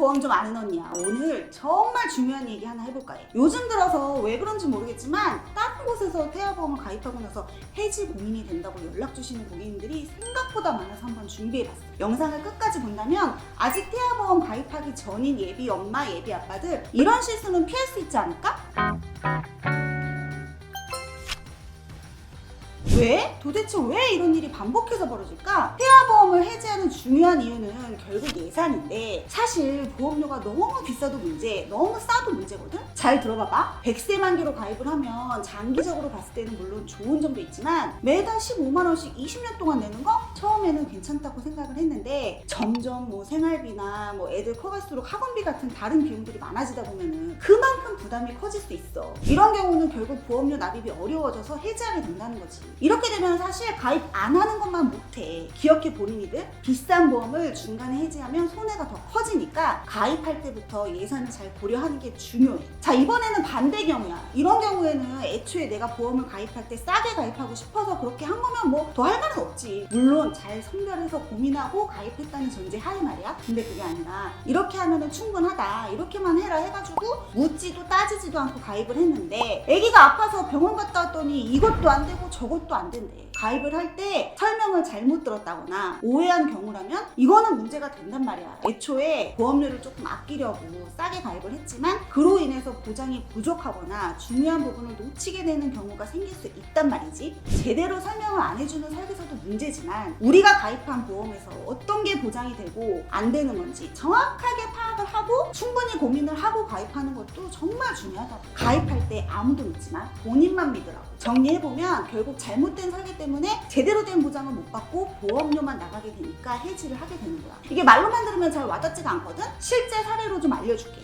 보험 좀 아는 언니야. 오늘 정말 중요한 얘기 하나 해볼까 해. 요즘 들어서 왜 그런지 모르겠지만 다른 곳에서 태아보험을 가입하고 나서 해지 고민이 된다고 연락 주시는 고객님들이 생각보다 많아서 한번 준비해봤어. 영상을 끝까지 본다면 아직 태아보험 가입하기 전인 예비 엄마, 예비 아빠들 이런 실수는 피할 수 있지 않을까? 왜? 도대체 왜 이런 일이 반복해서 벌어질까? 태아보험을 해지하는 중요한 이유는 결국 예산인데 사실 보험료가 너무 비싸도 문제, 너무 싸도 문제거든? 잘 들어봐봐. 100세 만기로 가입을 하면 장기적으로 봤을 때는 물론 좋은 점도 있지만 매달 15만 원씩 20년 동안 내는 거? 처음에는 괜찮다고 생각을 했는데 점점 뭐 생활비나 뭐 애들 커갈수록 학원비 같은 다른 비용들이 많아지다 보면은 그만큼 부담이 커질 수 있어. 이런 경우는 결국 보험료 납입이 어려워져서 해지하게 된다는 거지. 이렇게 되면 사실 가입 안 하는 것만 못해. 기억해 본인이들. 비싼 보험을 중간에 해지하면 손해가 더 커지니까 가입할 때부터 예산을 잘 고려하는 게 중요해. 자, 이번에는 반대 경우야. 이런 경우에는 애초에 내가 보험을 가입할 때 싸게 가입하고 싶어서 그렇게 한 거면 뭐 더 할 말은 없지. 물론 잘 선별해서 고민하고 가입했다는 전제 하에 말이야. 근데 그게 아니라 이렇게 하면은 충분하다, 이렇게만 해라 해가지고 묻지도 따지지도 않고 가입을 했는데 애기가 아파서 병원 갔다 왔더니 이것도 안 되고 저것도 안 된대. 가입을 할 때 설명을 잘못 들었다거나 오해한 경우라면 이거는 문제가 된단 말이야. 애초에 보험료를 조금 아끼려고 싸게 가입을 했지만 그로 인해서 보장이 부족하거나 중요한 부분을 놓치게 되는 경우가 생길 수 있단 말이지. 제대로 설명을 안 해주는 설계서도 문제지만 우리가 가입한 보험에서 어떤 게 보장이 되고 안 되는 건지 정확하게 파악을 하고 충분히 고민을 하고 가입하는 것도 정말 중요하다고. 가입할 때 아무도 믿지 마. 본인만 믿으라고. 정리해보면 결국 잘못된 설계 때문에 제대로 된 보장을 못 받고 보험료만 나가게 되니까 해지를 하게 되는 거야. 이게 말로만 들으면 잘 와닿지가 않거든? 실제 사례로 좀 알려줄게.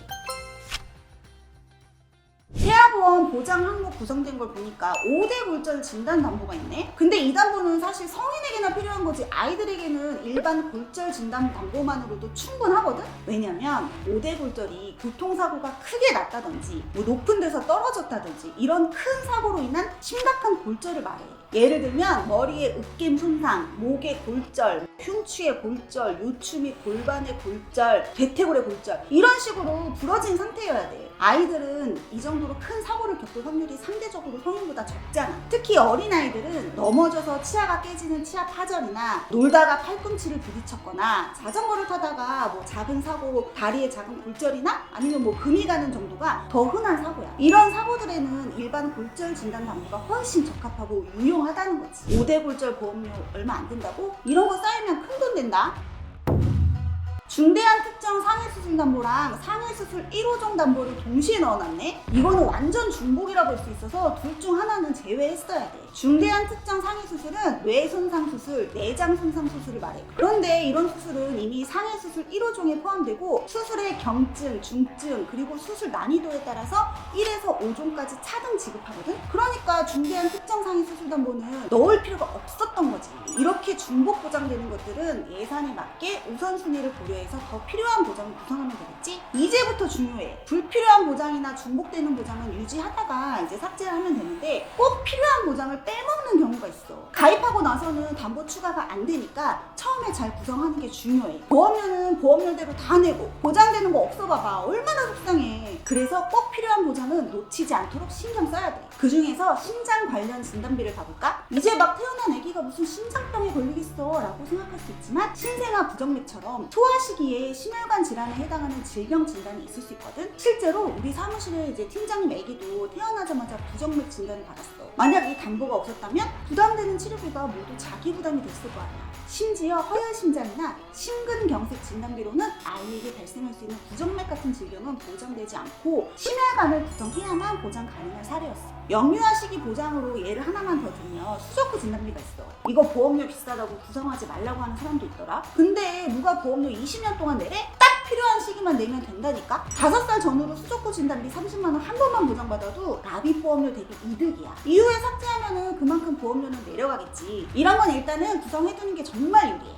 태아보험 보장 항목 구성된 걸 보니까 5대 골절 진단 담보가 있네? 근데 이 담보는 사실 성인에게나 필요한 거지 아이들에게는 일반 골절 진단 담보만으로도 충분하거든? 왜냐면 5대 골절이 교통사고가 크게 났다든지 뭐 높은 데서 떨어졌다든지 이런 큰 사고로 인한 심각한 골절을 말해. 예를 들면 머리에 으깸 손상, 목에 골절, 흉추의 골절, 요추 및 골반의 골절, 대퇴골의 골절 이런 식으로 부러진 상태여야 돼. 아이들은 이 정도로 큰 사고를 겪을 확률이 상대적으로 성인보다 적잖아. 특히 어린아이들은 넘어져서 치아가 깨지는 치아 파절이나 놀다가 팔꿈치를 부딪혔거나 자전거를 타다가 뭐 작은 사고, 다리에 작은 골절이나 아니면 뭐 금이 가는 정도가 더 흔한 사고야. 이런 사고들에는 일반 골절 진단 담보가 훨씬 적합하고 유용하다는 거지. 5대 골절 보험료 얼마 안 된다고? 이런 거 쌓이면 큰 돈 된다. 중대한 특정 상해수술 담보랑 상해수술 1호종 담보를 동시에 넣어놨네? 이거는 완전 중복이라 볼 수 있어서 둘 중 하나는 제외했어야 돼. 중대한 특정 상해수술은 뇌손상 수술, 내장 손상 수술을 말해. 그런데 이런 수술은 이미 상해수술 1호종에 포함되고 수술의 경증, 중증, 그리고 수술 난이도에 따라서 1에서 5종까지 차등 지급하거든? 그러니까 중대한 특정 상해수술 담보는 넣을 필요가 없었던 거지. 이렇게 중복 보장되는 것들은 예산에 맞게 우선순위를 고려해서 더 필요한 보장을 구성하면 되겠지? 이제부터 중요해. 불필요한 보장이나 중복되는 보장은 유지하다가 이제 삭제를 하면 되는데 꼭 필요한 보장을 빼먹는 경우가 있어. 가입하고 나서는 담보 추가가 안 되니까 처음에 잘 구성하는 게 중요해. 보험료는 보험료대로 다 내고 보장되는 거 없어 봐봐. 얼마나 속상해. 그래서 꼭 필요한 보장은 놓치지 않도록 신경 써야 돼. 그 중에서 심장 관련 진단비를 가볼까? 이제 막 태어난 아기가 무슨 심장병에 걸리겠어 라고 생각할 수 있지만 신생아 부정맥처럼 소아 시기에 심혈관 질환에 해당하는 질병 진단이 있을 수 있거든? 실제로 우리 사무실에 이제 팀장님 아기도 태어나자마자 부정맥 진단을 받았어. 만약 이 담보가 없었다면 부담되는 치료비가 모두 자기 부담이 됐을 거 아니야. 심지어 허혈심장이나 심근경색 진단비로는 아이에게 발생할 수 있는 부정맥 같은 질병은 보장되지 않고 심혈관을 구성해야만 보장 가능한 사례였어. 영유아 시기 보장으로 예를 하나만 더 들면 수족구 진단비가 있어. 이거 보험료 비싸다고 구성하지 말라고 하는 사람도 있더라. 근데 누가 보험료 20년 동안 내래? 딱 필요한 시기만 내면 된다니까? 5살 전후로 수족구 진단비 30만 원 한 번만 보장받아도 납입 보험료 대비 이득이야. 이후에 삭제하면은 그만큼 보험료는 내려가겠지. 이런 건 일단은 구성해두는 게 정말 유리해.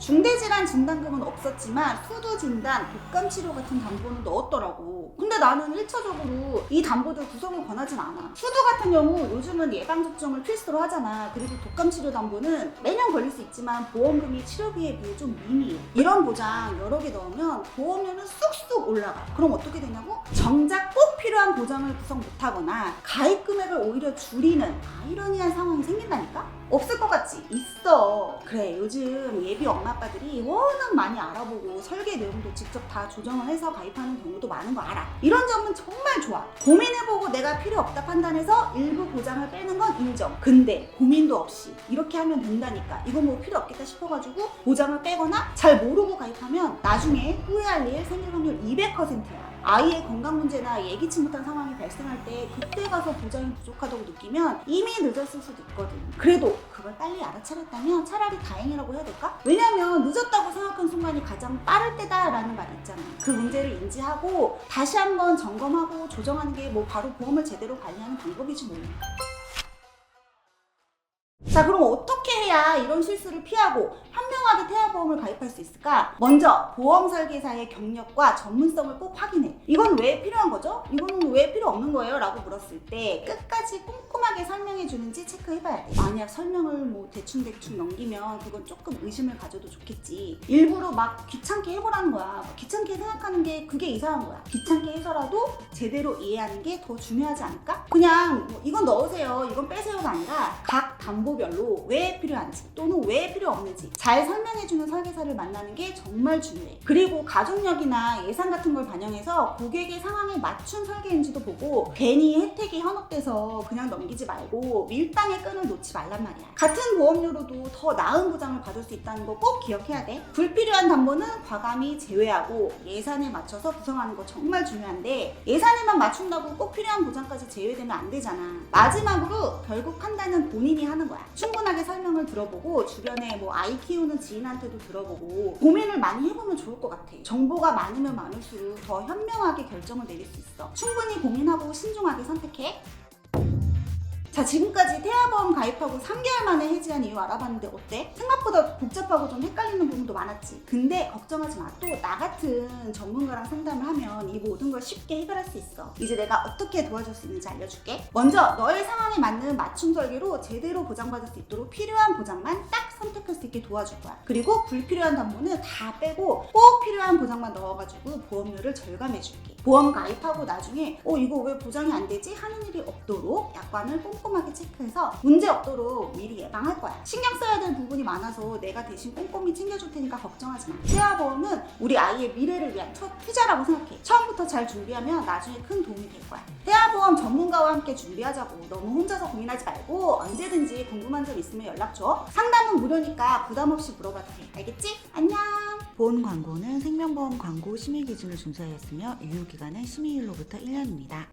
중대질환 진단금은 없었지만 수두 진단, 독감 치료 같은 담보는 넣었더라고. 근데 나는 1차적으로 이 담보들 구성을 권하진 않아. 수두 같은 경우 요즘은 예방접종을 필수로 하잖아. 그리고 독감 치료 담보는 매년 걸릴 수 있지만 보험금이 치료비에 비해 좀 미미해. 이런 보장 여러 개 넣으면 보험료는 쑥쑥 올라가. 그럼 어떻게 되냐고? 정작 꼭 필요한 보장을 구성 못하거나 가입 금액을 오히려 줄이는 아이러니한 상황이 생긴다니까? 없을 것 같지? 있어. 그래, 요즘 예비 엄마 아빠들이 워낙 많이 알아보고 설계 내용도 직접 다 조정을 해서 가입하는 경우도 많은 거 알아. 이런 점은 정말 좋아. 고민해보고 내가 필요 없다 판단해서 일부 보장을 빼는 건 인정. 근데 고민도 없이 이렇게 하면 된다니까. 이거 뭐 필요 없겠다 싶어가지고 보장을 빼거나 잘 모르고 가입하면 나중에 후회할 일 생길 확률 200%야. 아이의 건강 문제나 예기치 못한 상황이 발생할 때 그때 가서 보장이 부족하다고 느끼면 이미 늦었을 수도 있거든. 그래도 그걸 빨리 알아차렸다면 차라리 다행이라고 해야 될까? 왜냐면 늦었다고 생각한 순간이 가장 빠를 때다라는 말이 있잖아. 그 문제를 인지하고 다시 한번 점검하고 조정하는 게 뭐 바로 보험을 제대로 관리하는 방법이지 뭐. 자, 그럼 어떻게 해야 이런 실수를 피하고 현명하게 태아보험을 가입할 수 있을까? 먼저 보험 설계사의 경력과 전문성을 꼭 확인해. 이건 왜 필요한 거죠? 이거는 왜 필요 없는 거예요? 라고 물었을 때 끝까지 꼼꼼하게 설명해 주는지 체크해봐야 돼. 만약 설명을 뭐 대충 넘기면 그건 조금 의심을 가져도 좋겠지. 일부러 막 귀찮게 해보라는 거야. 귀찮게 생각하는 게 그게 이상한 거야. 귀찮게 해서라도 제대로 이해하는 게 더 중요하지 않을까? 그냥 뭐 이건 넣으세요, 이건 빼세요가 아니라 각 담보별로 왜 필요한지 또는 왜 필요 없는지 잘 설명해주는 설계사를 만나는 게 정말 중요해. 그리고 가족력이나 예산 같은 걸 반영해서 고객의 상황에 맞춘 설계인지도 보고 괜히 혜택이 현혹돼서 그냥 넘기지 말고 밀당의 끈을 놓지 말란 말이야. 같은 보험료로도 더 나은 보장을 받을 수 있다는 거 꼭 기억해야 돼. 불필요한 담보는 과감히 제외하고 예산에 맞춰서 구성하는 거 정말 중요한데 예산에만 맞춘다고 꼭 필요한 보장까지 제외되면 안 되잖아. 마지막으로 결국 판단은 본인이 하는 거야. 충분하게 설명을 들어보고 주변에 뭐 아이 키우는 지인한테도 들어보고 고민을 많이 해보면 좋을 것 같아. 정보가 많으면 많을수록 더 현명하게 결정을 내릴 수 있어. 충분히 고민하고 신중하게 선택해. 자, 지금까지 태아보험 가입하고 3개월 만에 해지한 이유 알아봤는데 어때? 생각보다 복잡하고 좀 헷갈리는 부분도 많았지. 근데 걱정하지 마. 또 나 같은 전문가랑 상담을 하면 이 모든 걸 쉽게 해결할 수 있어. 이제 내가 어떻게 도와줄 수 있는지 알려줄게. 먼저 너의 상황에 맞는 맞춤 설계로 제대로 보장받을 수 있도록 필요한 보장만 딱 선택할 수 있게 도와줄 거야. 그리고 불필요한 담보는 다 빼고 꼭 필요한 보장만 넣어가지고 보험료를 절감해줄게. 보험 가입하고 나중에 이거 왜 보장이 안 되지? 하는 일이 없도록 약관을 꼼꼼하게 체크해서 문제 없도록 미리 예방할 거야. 신경 써야 될 부분이 많아서 내가 대신 꼼꼼히 챙겨줄 테니까 걱정하지 마. 태아보험은 우리 아이의 미래를 위한 첫 투자라고 생각해. 처음부터 잘 준비하면 나중에 큰 도움이 될 거야. 태아보험 전문가와 함께 준비하자고. 너무 혼자서 고민하지 말고 언제든지 궁금한 점 있으면 연락 줘. 상담은 무료니까 부담 없이 물어봐도 돼. 알겠지? 안녕. 본 광고는 생명보험 광고 심의 기준을 준수하였으며 유효기간은 심의일로부터 1년입니다.